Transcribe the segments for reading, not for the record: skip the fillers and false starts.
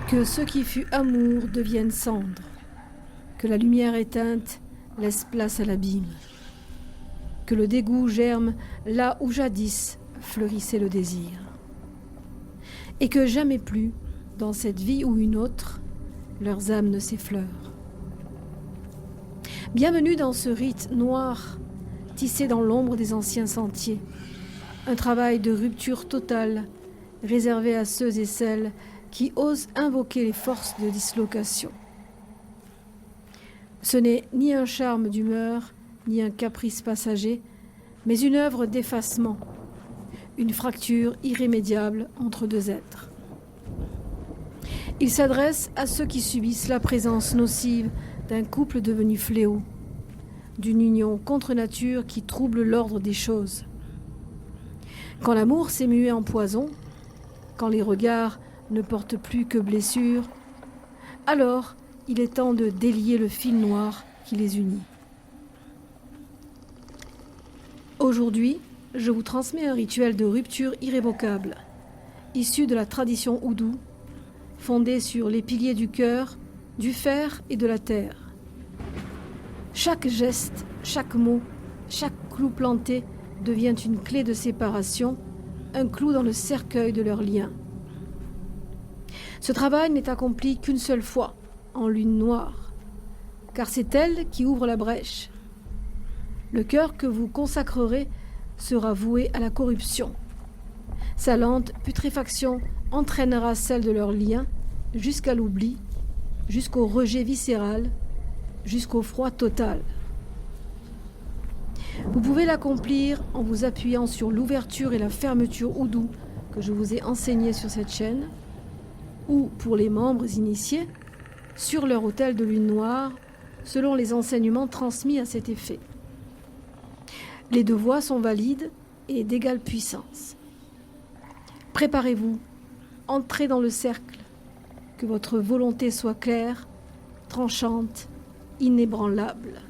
Que ce qui fut amour devienne cendre, que la lumière éteinte laisse place à l'abîme, que le dégoût germe là où jadis fleurissait le désir, et que jamais plus, dans cette vie ou une autre, leurs âmes ne s'effleurent. Bienvenue dans ce rite noir, tissé dans l'ombre des anciens sentiers, un travail de rupture totale, réservé à ceux et celles qui osent invoquer les forces de dislocation. Ce n'est ni un charme d'humeur, ni un caprice passager, mais une œuvre d'effacement, une fracture irrémédiable entre deux êtres. Il s'adresse à ceux qui subissent la présence nocive d'un couple devenu fléau, d'une union contre nature qui trouble l'ordre des choses. Quand l'amour s'est mué en poison, quand les regards ne portent plus que blessures, alors il est temps de délier le fil noir qui les unit. Aujourd'hui, je vous transmets un rituel de rupture irrévocable, issu de la tradition oudou, fondé sur les piliers du cœur, du fer et de la terre. Chaque geste, chaque mot, chaque clou planté devient une clé de séparation, un clou dans le cercueil de leurs liens. Ce travail n'est accompli qu'une seule fois, en lune noire, car c'est elle qui ouvre la brèche. Le cœur que vous consacrerez sera voué à la corruption. Sa lente putréfaction entraînera celle de leurs liens jusqu'à l'oubli, jusqu'au rejet viscéral, jusqu'au froid total. Vous pouvez l'accomplir en vous appuyant sur l'ouverture et la fermeture oudou que je vous ai enseignées sur cette chaîne, ou pour les membres initiés, sur leur autel de lune noire, selon les enseignements transmis à cet effet. Les deux voies sont valides et d'égale puissance. Préparez-vous, entrez dans le cercle, que votre volonté soit claire, tranchante, inébranlable.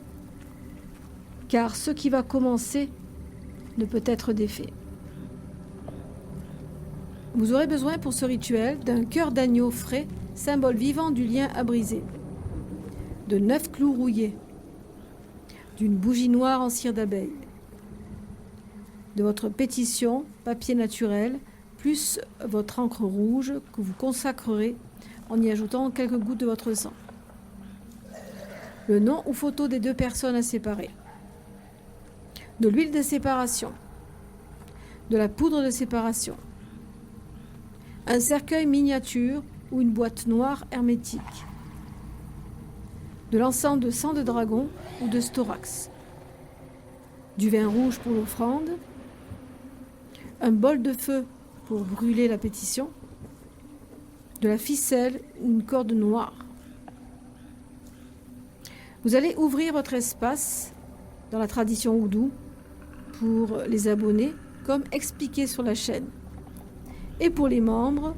Car ce qui va commencer ne peut être défait. Vous aurez besoin pour ce rituel d'un cœur d'agneau frais, symbole vivant du lien à briser, de 9 clous rouillés, d'une bougie noire en cire d'abeille, de votre pétition, papier naturel, plus votre encre rouge que vous consacrerez en y ajoutant quelques gouttes de votre sang. Le nom ou photo des deux personnes à séparer, de l'huile de séparation, de la poudre de séparation, un cercueil miniature ou une boîte noire hermétique, de l'encens de sang de dragon ou de storax, du vin rouge pour l'offrande, un bol de feu pour brûler la pétition, de la ficelle ou une corde noire. Vous allez ouvrir votre espace dans la tradition oudou pour les abonnés, comme expliqué sur la chaîne. Et pour les membres,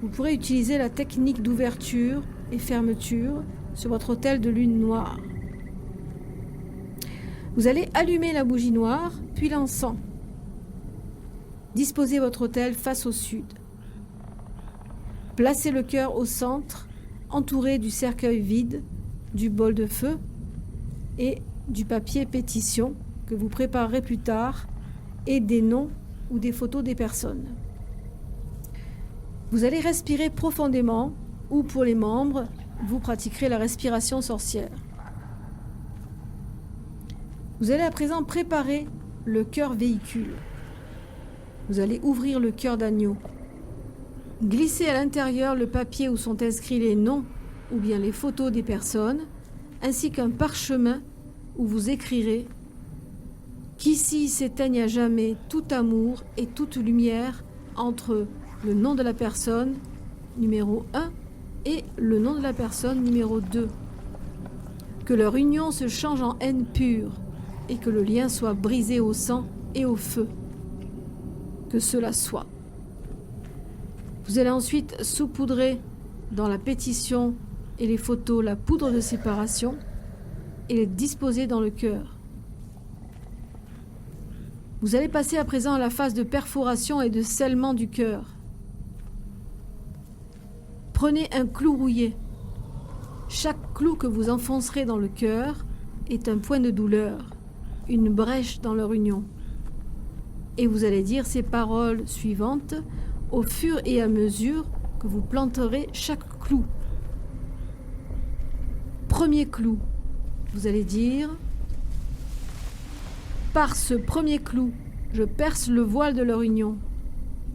vous pourrez utiliser la technique d'ouverture et fermeture sur votre autel de lune noire. Vous allez allumer la bougie noire, puis l'encens. Disposez votre autel face au sud. Placez le cœur au centre, entouré du cercueil vide, du bol de feu et du papier pétition que vous préparerez plus tard et des noms ou des photos des personnes. Vous allez respirer profondément ou pour les membres, vous pratiquerez la respiration sorcière. Vous allez à présent préparer le cœur véhicule. Vous allez ouvrir le cœur d'agneau. Glissez à l'intérieur le papier où sont inscrits les noms ou bien les photos des personnes, ainsi qu'un parchemin où vous écrirez qu'ici s'éteigne à jamais tout amour et toute lumière entre le nom de la personne numéro 1 et le nom de la personne numéro 2. Que leur union se change en haine pure et que le lien soit brisé au sang et au feu. Que cela soit. Vous allez ensuite saupoudrer dans la pétition et les photos la poudre de séparation et les disposer dans le cœur. Vous allez passer à présent à la phase de perforation et de scellement du cœur. Prenez un clou rouillé. Chaque clou que vous enfoncerez dans le cœur est un point de douleur, une brèche dans leur union. Et vous allez dire ces paroles suivantes au fur et à mesure que vous planterez chaque clou. Premier clou, vous allez dire: par ce premier clou, je perce le voile de leur union,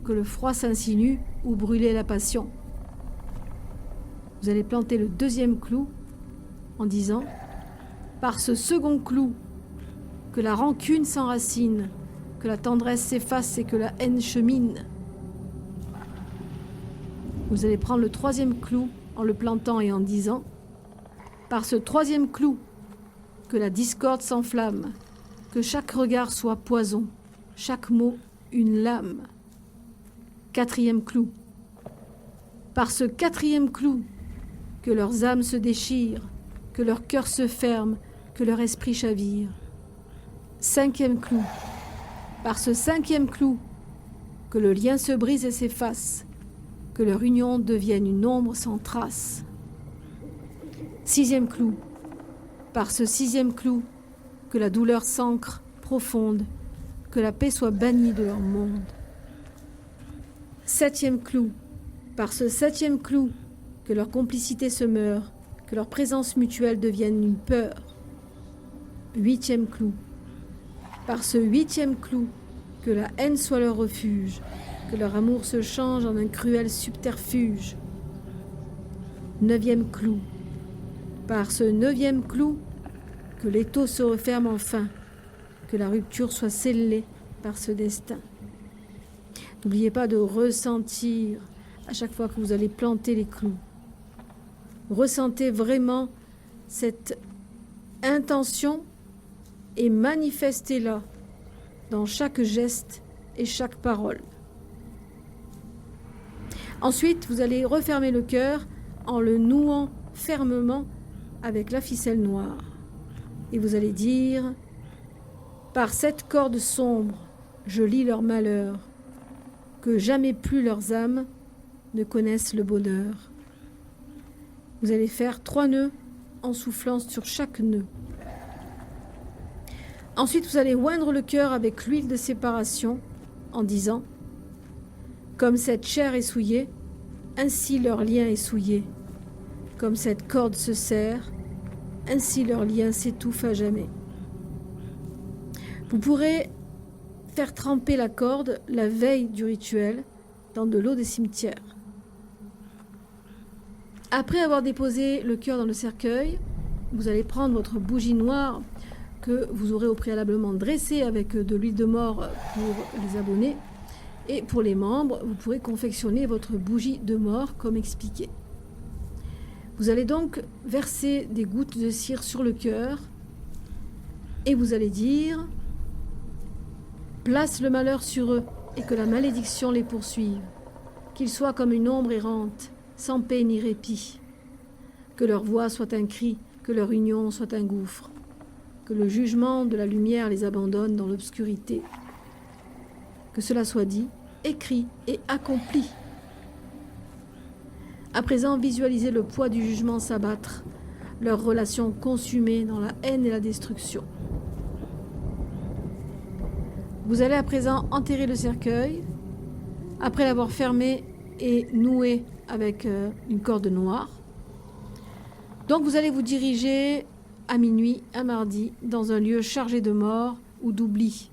que le froid s'insinue ou brûler la passion. Vous allez planter le deuxième clou en disant: par ce second clou, que la rancune s'enracine, que la tendresse s'efface et que la haine chemine. Vous allez prendre le troisième clou en le plantant et en disant: par ce troisième clou, que la discorde s'enflamme, que chaque regard soit poison, chaque mot une lame. Quatrième clou. Par ce quatrième clou, que leurs âmes se déchirent, que leur cœur se ferme, que leur esprit chavire. Cinquième clou. Par ce cinquième clou, que le lien se brise et s'efface, que leur union devienne une ombre sans trace. Sixième clou. Par ce sixième clou, que la douleur s'ancre profonde, que la paix soit bannie de leur monde. Septième clou. Par ce septième clou, que leur complicité se meure, que leur présence mutuelle devienne une peur. Huitième clou. Par ce huitième clou, que la haine soit leur refuge, que leur amour se change en un cruel subterfuge. Neuvième clou. Par ce neuvième clou, que l'étau se referme enfin, que la rupture soit scellée par ce destin. N'oubliez pas de ressentir à chaque fois que vous allez planter les clous. Ressentez vraiment cette intention et manifestez-la dans chaque geste et chaque parole. Ensuite, vous allez refermer le cœur en le nouant fermement avec la ficelle noire. Et vous allez dire: par cette corde sombre, je lie leur malheur, que jamais plus leurs âmes ne connaissent le bonheur. Vous allez faire 3 nœuds en soufflant sur chaque nœud. Ensuite, vous allez oindre le cœur avec l'huile de séparation en disant: comme cette chair est souillée, ainsi leur lien est souillé. Comme cette corde se serre, ainsi leur lien s'étouffe à jamais. Vous pourrez faire tremper la corde la veille du rituel dans de l'eau des cimetières. Après avoir déposé le cœur dans le cercueil, vous allez prendre votre bougie noire que vous aurez au préalablement dressée avec de l'huile de mort pour les abonnés. Et pour les membres, vous pourrez confectionner votre bougie de mort comme expliqué. Vous allez donc verser des gouttes de cire sur le cœur et vous allez dire: place le malheur sur eux et que la malédiction les poursuive, qu'ils soient comme une ombre errante, sans paix ni répit, que leur voix soit un cri, que leur union soit un gouffre, que le jugement de la lumière les abandonne dans l'obscurité. Que cela soit dit, écrit et accompli. À présent, visualisez le poids du jugement s'abattre, leurs relations consumées dans la haine et la destruction. Vous allez à présent enterrer le cercueil, après l'avoir fermé et noué avec une corde noire. Donc vous allez vous diriger à minuit, un mardi, dans un lieu chargé de mort ou d'oubli,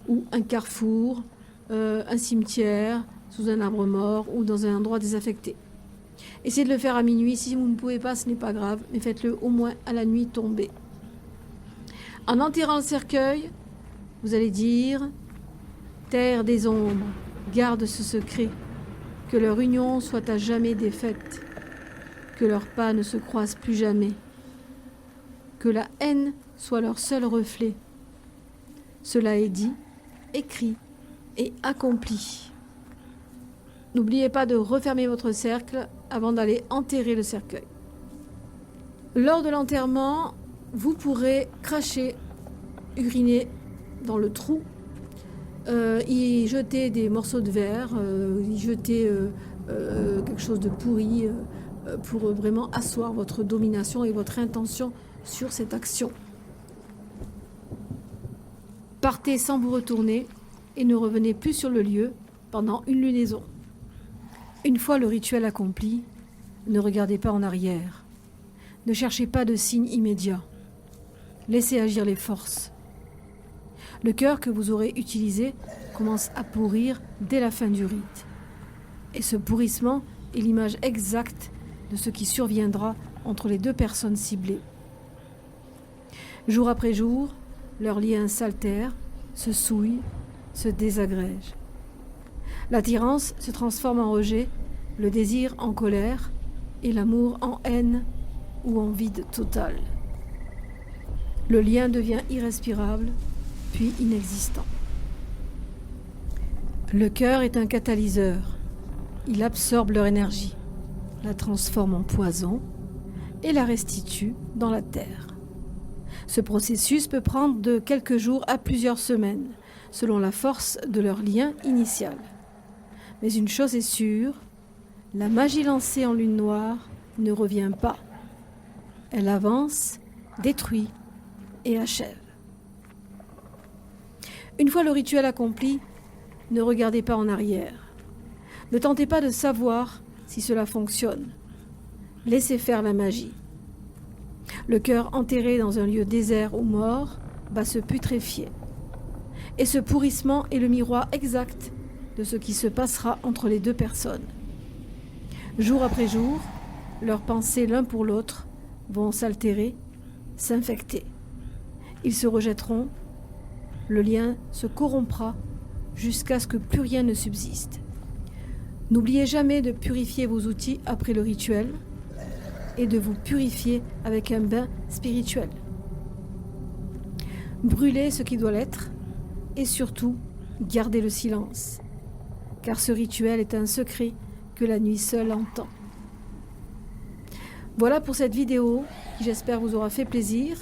ou un carrefour, un cimetière, sous un arbre mort ou dans un endroit désaffecté. Essayez de le faire à minuit. Si vous ne pouvez pas, ce n'est pas grave, mais faites-le au moins à la nuit tombée. En enterrant le cercueil, vous allez dire: terre des ombres, garde ce secret, que leur union soit à jamais défaite, que leurs pas ne se croisent plus jamais, que la haine soit leur seul reflet. Cela est dit, écrit et accompli. N'oubliez pas de refermer votre cercle avant d'aller enterrer le cercueil. Lors de l'enterrement, vous pourrez cracher, uriner dans le trou, y jeter des morceaux de verre, y jeter quelque chose de pourri, pour vraiment asseoir votre domination et votre intention sur cette action. Partez sans vous retourner et ne revenez plus sur le lieu pendant une lunaison. Une fois le rituel accompli, ne regardez pas en arrière. Ne cherchez pas de signe immédiat. Laissez agir les forces. Le cœur que vous aurez utilisé commence à pourrir dès la fin du rite. Et ce pourrissement est l'image exacte de ce qui surviendra entre les deux personnes ciblées. Jour après jour, leurs liens s'altèrent, se souillent, se désagrègent. L'attirance se transforme en rejet, le désir en colère et l'amour en haine ou en vide total. Le lien devient irrespirable, puis inexistant. Le cœur est un catalyseur. Il absorbe leur énergie, la transforme en poison et la restitue dans la terre. Ce processus peut prendre de quelques jours à plusieurs semaines, selon la force de leur lien initial. Mais une chose est sûre, la magie lancée en lune noire ne revient pas. Elle avance, détruit et achève. Une fois le rituel accompli, ne regardez pas en arrière. Ne tentez pas de savoir si cela fonctionne. Laissez faire la magie. Le cœur enterré dans un lieu désert ou mort va se putréfier. Et ce pourrissement est le miroir exact de ce qui se passera entre les deux personnes. Jour après jour, leurs pensées l'un pour l'autre vont s'altérer, s'infecter. Ils se rejetteront, le lien se corrompra jusqu'à ce que plus rien ne subsiste. N'oubliez jamais de purifier vos outils après le rituel et de vous purifier avec un bain spirituel. Brûlez ce qui doit l'être et surtout, gardez le silence, car ce rituel est un secret que la nuit seule entend. Voilà pour cette vidéo qui j'espère vous aura fait plaisir.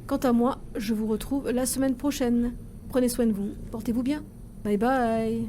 Quant à moi, je vous retrouve la semaine prochaine. Prenez soin de vous, portez-vous bien. Bye bye.